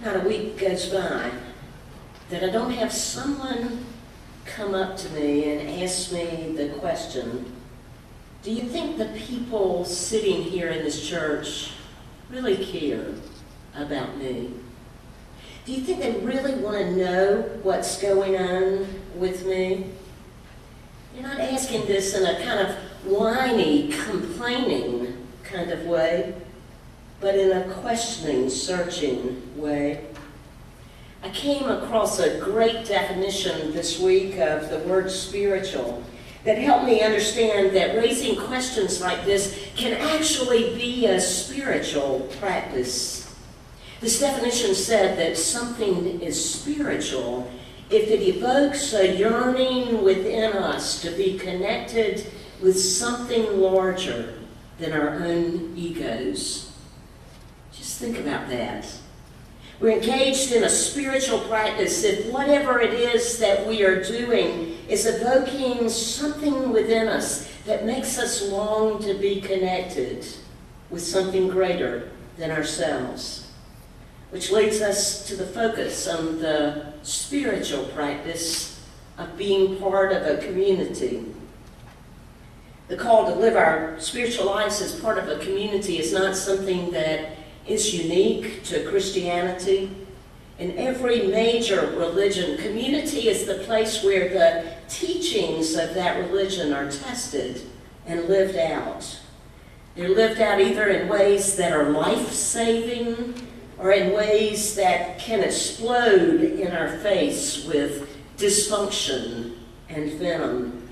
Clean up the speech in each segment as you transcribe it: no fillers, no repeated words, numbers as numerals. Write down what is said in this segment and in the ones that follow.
Not a week goes by that I don't have someone come up to me and ask me the question, do you think the people sitting here in this church really care about me? Do you think they really want to know what's going on with me? You're not asking this in a kind of whiny, complaining kind of way, but in a questioning, searching way. I came across a great definition this week of the word spiritual that helped me understand that raising questions like this can actually be a spiritual practice. This definition said that something is spiritual if it evokes a yearning within us to be connected with something larger than our own egos. Just think about that. We're engaged in a spiritual practice if whatever it is that we are doing is evoking something within us that makes us long to be connected with something greater than ourselves. Which leads us to the focus on the spiritual practice of being part of a community. The call to live our spiritual lives as part of a community is not something that is unique to Christianity. In every major religion, community is the place where the teachings of that religion are tested and lived out. They're lived out either in ways that are life-saving or in ways that can explode in our face with dysfunction and venom.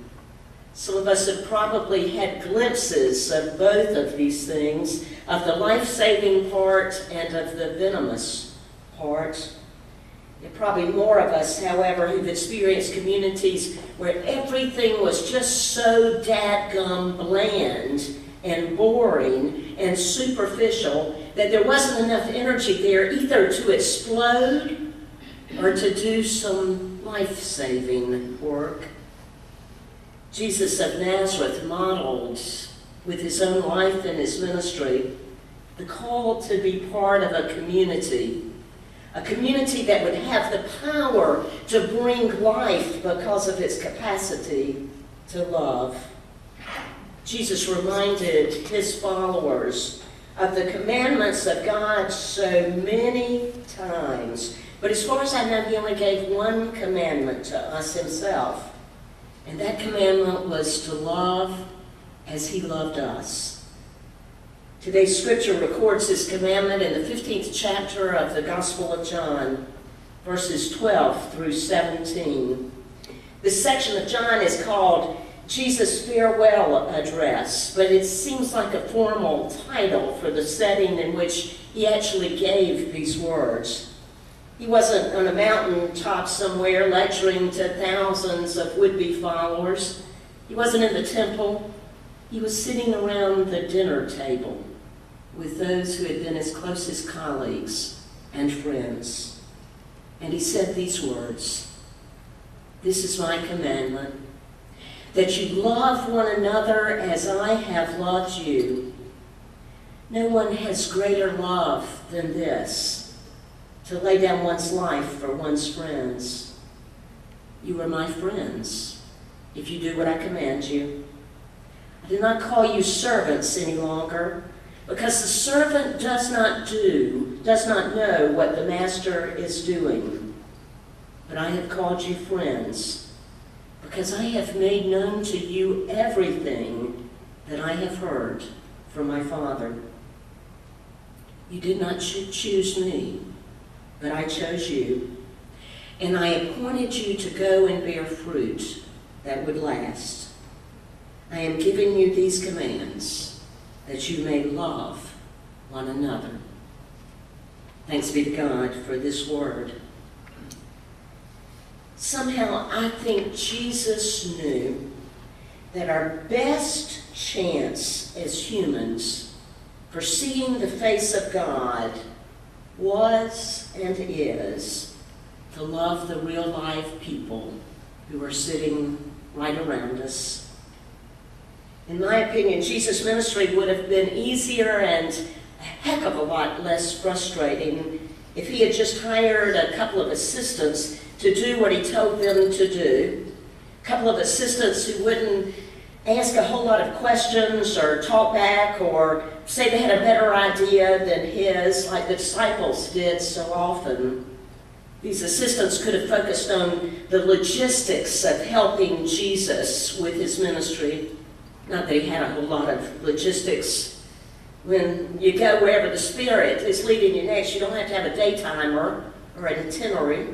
Some of us have probably had glimpses of both of these things, of the life-saving part and of the venomous part. There are probably more of us, however, who've experienced communities where everything was just so dadgum bland and boring and superficial that there wasn't enough energy there either to explode or to do some life-saving work. Jesus of Nazareth modeled with his own life and his ministry the call to be part of a community that would have the power to bring life because of its capacity to love. Jesus reminded his followers of the commandments of God so many times, but as far as I know, he only gave one commandment to us himself. And that commandment was to love as he loved us. Today's scripture records this commandment in the 15th chapter of the Gospel of John, verses 12 through 17. This section of John is called Jesus' Farewell Address, but it seems like a formal title for the setting in which he actually gave these words. He wasn't on a mountaintop somewhere lecturing to thousands of would-be followers. He wasn't in the temple. He was sitting around the dinner table with those who had been his closest colleagues and friends. And he said these words, "This is my commandment, that you love one another as I have loved you. No one has greater love than this, to lay down one's life for one's friends. You are my friends if you do what I command you. I do not call you servants any longer, because the servant does not know what the master is doing. But I have called you friends, because I have made known to you everything that I have heard from my Father. You did not choose me, but I chose you, and I appointed you to go and bear fruit that would last. I am giving you these commands that you may love one another." Thanks be to God for this word. Somehow I think Jesus knew that our best chance as humans for seeing the face of God was and is to love the real live people who are sitting right around us. In my opinion, Jesus' ministry would have been easier and a heck of a lot less frustrating if he had just hired a couple of assistants to do what he told them to do, a couple of assistants who wouldn't ask a whole lot of questions or talk back or say they had a better idea than his, like the disciples did so often. These assistants could have focused on the logistics of helping Jesus with his ministry. Not that he had a whole lot of logistics. When you go wherever the Spirit is leading you next, you don't have to have a day timer or an itinerary.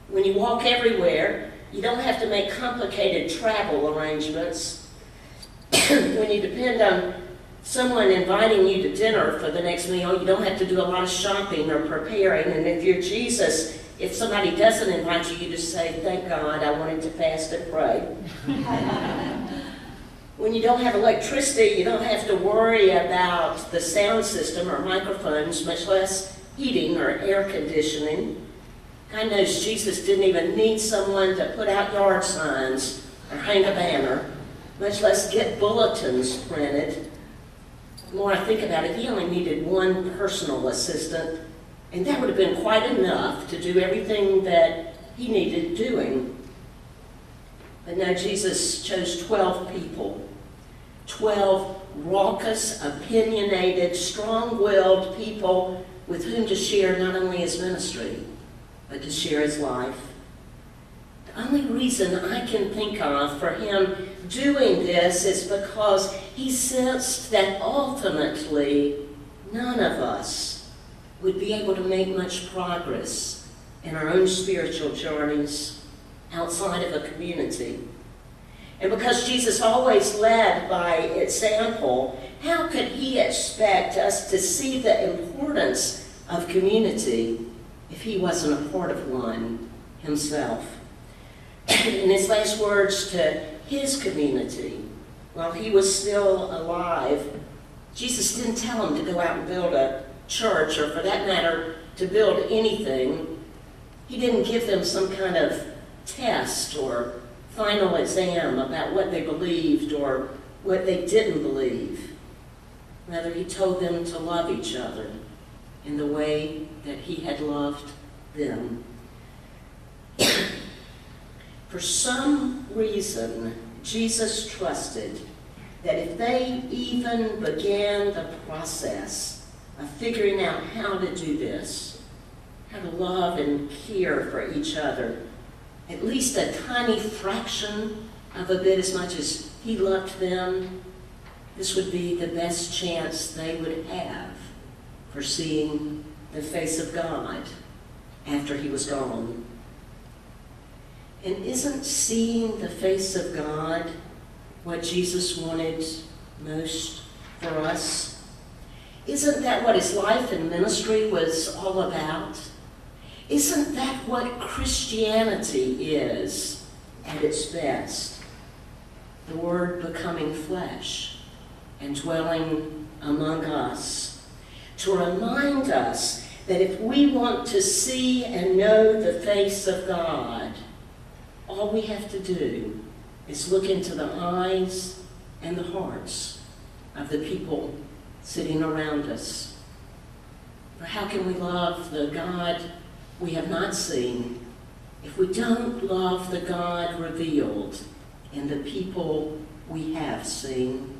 When you walk everywhere, you don't have to make complicated travel arrangements. When you depend on someone inviting you to dinner for the next meal, you don't have to do a lot of shopping or preparing. And if you're Jesus, if somebody doesn't invite you, you just say, "Thank God, I wanted to fast and pray." When you don't have electricity, you don't have to worry about the sound system or microphones, much less heating or air conditioning. God knows Jesus didn't even need someone to put out yard signs or hang a banner, much less get bulletins printed. The more I think about it, he only needed one personal assistant, and that would have been quite enough to do everything that he needed doing. But now Jesus chose 12 people, 12 raucous, opinionated, strong-willed people with whom to share not only his ministry, but to share his life. The only reason I can think of for him doing this is because he sensed that ultimately none of us would be able to make much progress in our own spiritual journeys outside of a community. And because Jesus always led by example, how could he expect us to see the importance of community if he wasn't a part of one himself? In his last words to his community, while he was still alive, Jesus didn't tell him to go out and build a church, or for that matter, to build anything. He didn't give them some kind of test or final exam about what they believed or what they didn't believe. Rather, he told them to love each other in the way that he had loved them. For some reason, Jesus trusted that if they even began the process of figuring out how to do this, how to love and care for each other, at least a tiny fraction of a bit as much as he loved them, this would be the best chance they would have for seeing the face of God after he was gone. And isn't seeing the face of God what Jesus wanted most for us? Isn't that what his life and ministry was all about? Isn't that what Christianity is at its best? The Word becoming flesh and dwelling among us, to remind us that if we want to see and know the face of God, all we have to do is look into the eyes and the hearts of the people sitting around us. For how can we love the God we have not seen if we don't love the God revealed in the people we have seen?